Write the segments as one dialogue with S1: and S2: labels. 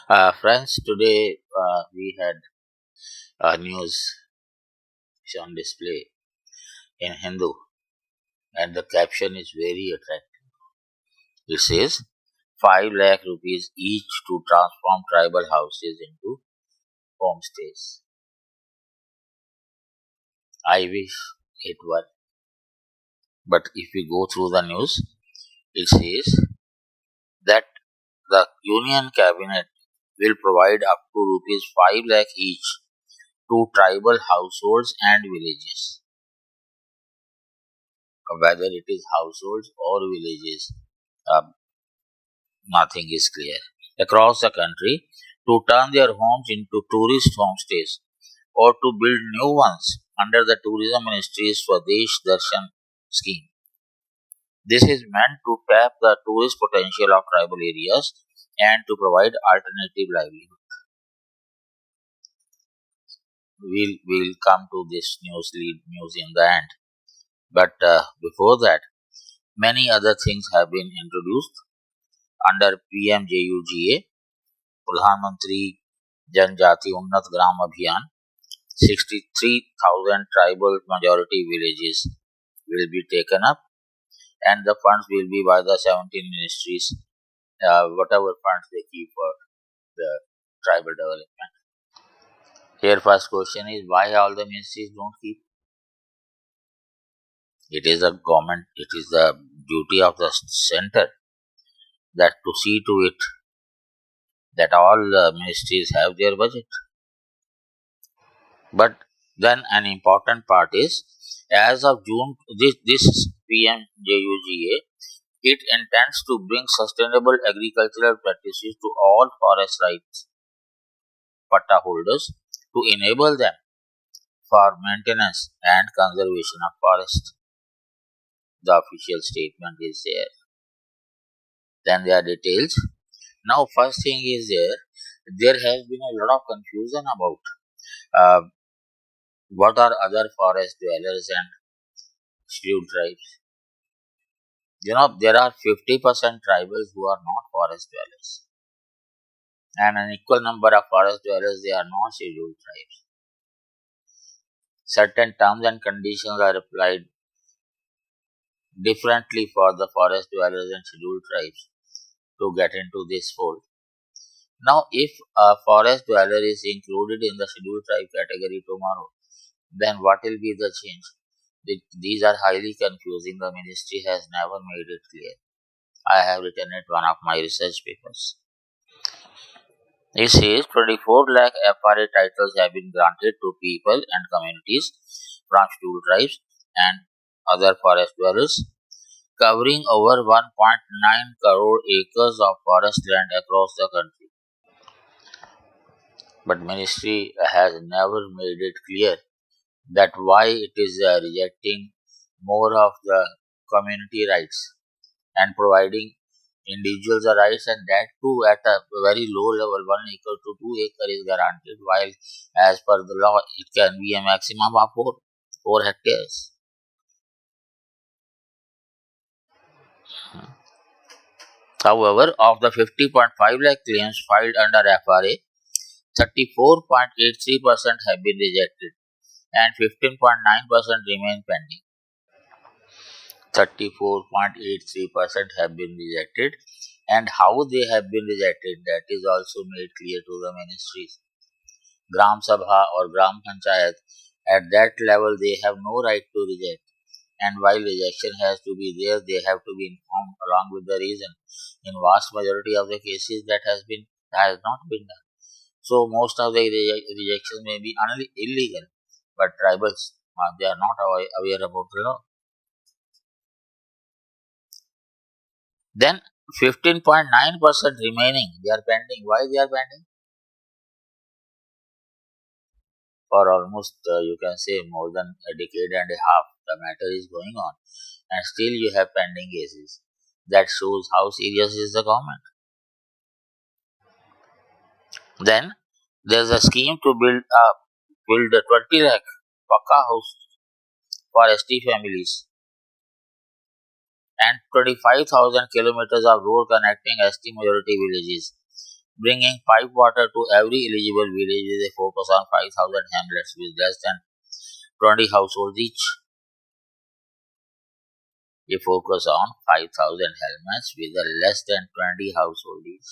S1: Friends, today we had news on display in Hindu, and the caption is very attractive. It says 5 lakh rupees each to transform tribal houses into homestays. I wish it were, but if we go through the news, it says that the Union Cabinet will provide up to rupees 5 lakh each to tribal households and villages. Whether it is households or villages, uh, nothing is clear. Across the country, to turn their homes into tourist homestays or to build new ones under the Tourism Ministry's Swadesh Darshan scheme. This is meant to tap the tourist potential of tribal areas and to provide alternative livelihood. We'll come to this news in the end. But before that, many other things have been introduced under PMJUGA, Pradhan Mantri Janjati Unnat Gram Abhiyan. 63,000 tribal majority villages will be taken up, and the funds will be by the 17 ministries, whatever funds they keep for the tribal development. Here, first question is why all the ministries don't keep? It is a government, it is the duty of the center that to see to it that all the ministries have their budget. But then an important part is, as of June, this PMJUGA, it intends to bring sustainable agricultural practices to all forest rights patta holders to enable them for maintenance and conservation of forest. The official statement is there. Then there are details. Now, first thing is there has been a lot of confusion about uh, what are other forest dwellers and scheduled tribes. There are 50% tribals who are not forest dwellers, and an equal number of forest dwellers they are not scheduled tribes. Certain terms and conditions are applied differently for the forest dwellers and scheduled tribes to get into this fold. Now, if a forest dweller is included in the scheduled tribe category tomorrow, then what will be the change? These are highly confusing. The ministry has never made it clear. I have written it one of my research papers. It says 24 lakh FRA titles have been granted to people and communities from scheduled tribes and other forest dwellers, covering over 1.9 crore acres of forest land across the country. But ministry has never made it clear that why it is rejecting more of the community rights and providing individuals the rights, and that too at a very low level. 1 acre to 2 acre is guaranteed, while as per the law it can be a maximum of 4 hectares. However, of the 50.5 lakh claims filed under FRA, 34.83% have been rejected and 15.9% remain pending. 34.83% have been rejected, and how they have been rejected, that is also made clear to the ministries. Gram Sabha or Gram Panchayat, at that level they have no right to reject, and while rejection has to be there, they have to be informed along with the reason. In vast majority of the cases that has not been done. So most of the rejections may be illegal, but tribals they are not aware about the law. Then 15.9% remaining, they are pending. Why they are pending? For almost you can say more than a decade and a half, the matter is going on, and still you have pending cases. That shows how serious is the government. Then there is a scheme to build a 20 lakh Pakka house for ST families and 25,000 kilometers of road connecting ST majority villages bringing pipe water to every eligible village with a focus on 5,000 hamlets with less than 20 households each. A focus on 5,000 hamlets with a less than 20 households each.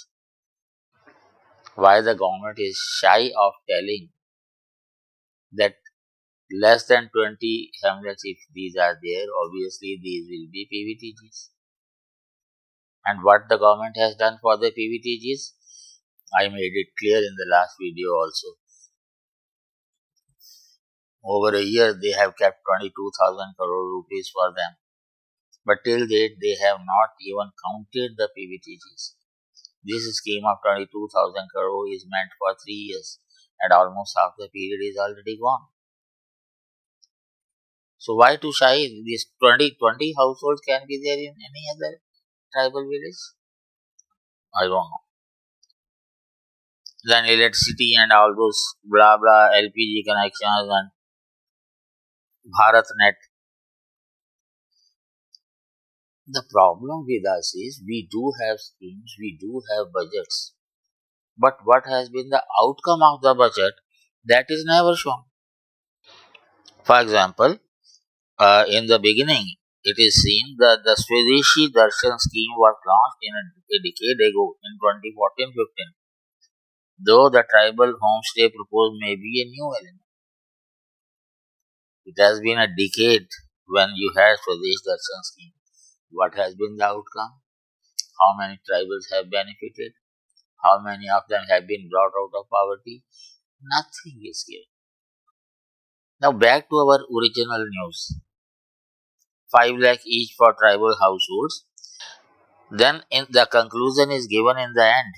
S1: Why the government is shy of telling that less than 20 hamlets, if these are there, obviously these will be PVTGs. And what the government has done for the PVTGs, I made it clear in the last video also. Over a year, they have kept 22,000 crore rupees for them. But till date, they have not even counted the PVTGs. This scheme of 22,000 crore is meant for 3 years, and almost half the period is already gone. So why to shy? These 20 households can be there in any other tribal village? I don't know. Then electricity and all those blah blah LPG connections and BharatNet. The problem with us is we do have schemes, we do have budgets, but what has been the outcome of the budget, that is never shown. For example, in the beginning, it is seen that the Swadeshi Darshan scheme was launched in a decade ago in 2014-15. Though the tribal homestay proposed may be a new element. It has been a decade when you had Swadesh Darshan scheme. What has been the outcome? How many tribals have benefited? How many of them have been brought out of poverty? Nothing is given. Now back to our original news. 5 lakh each for tribal households. Then the conclusion is given in the end.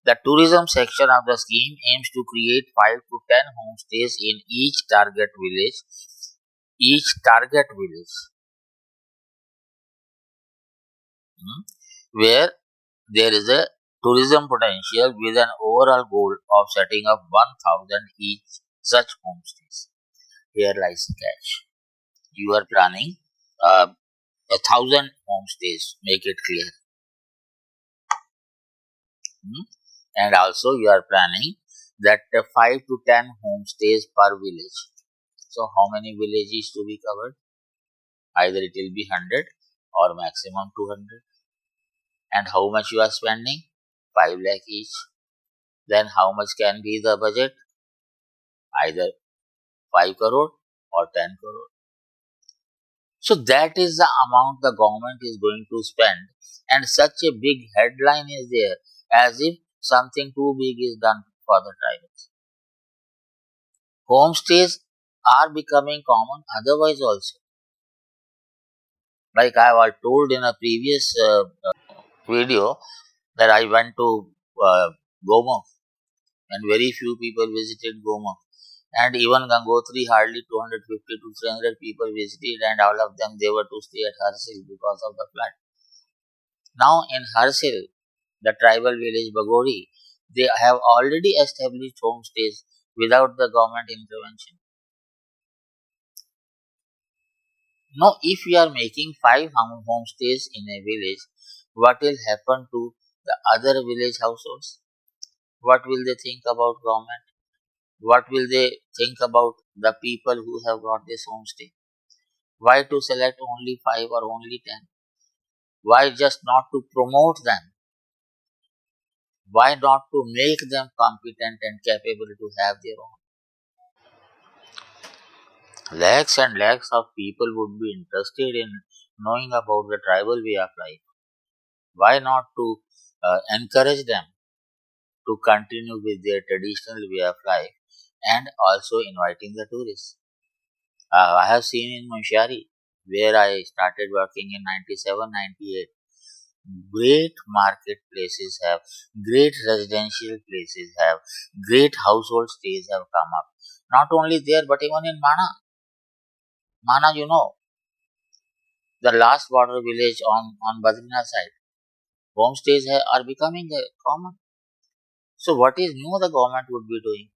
S1: The tourism section of the scheme aims to create 5 to 10 homestays in each target village. Where there is a tourism potential with an overall goal of setting up 1,000 each such homestays. Here lies the catch. You are planning 1,000 homestays, make it clear. And also you are planning that 5 to 10 homestays per village. So how many villages to be covered? Either it will be 100 or maximum 200. And how much you are spending? 5 lakh each. Then how much can be the budget? Either 5 crore or 10 crore. So that is the amount the government is going to spend, and such a big headline is there as if something too big is done for the tribals. Homestays are becoming common otherwise also. Like I was told in a previous video that I went to Gomukh and very few people visited Gomukh. And even Gangotri, hardly 250 to 300 people visited, and all of them they were to stay at Harsil because of the flood. Now in Harsil, the tribal village Bagori, they have already established homestays without the government intervention. Now, if we are making 5 homestays in a village, what will happen to the other village households? What will they think about government? What will they think about the people who have got this homestay? Why to select only 5 or only 10? Why just not to promote them? Why not to make them competent and capable to have their own? Lakhs and lakhs of people would be interested in knowing about the tribal way of life. Why not to encourage them to continue with their traditional way of life and also inviting the tourists? I have seen in Munshari, where I started working in 97-98, great marketplaces have, great residential places have, great household stays have come up. Not only there, but even in Mana. Mana, you know, the last border village on Badrinath side, homestays are becoming common. So what is new the government would be doing?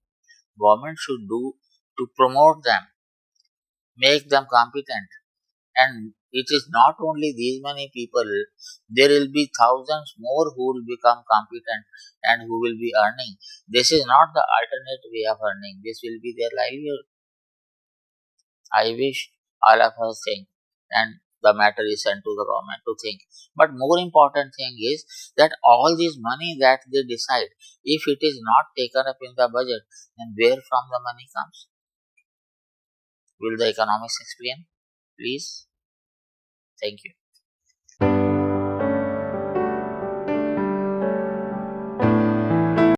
S1: Government should do to promote them, make them competent, And it is not only these many people, there will be thousands more who will become competent and who will be earning. This is not the alternate way of earning, this will be their livelihood. I wish all of us think, and the matter is sent to the government to think. But more important thing is that all this money that they decide, if it is not taken up in the budget, then where from the money comes? Will the economics explain? Please. Thank you.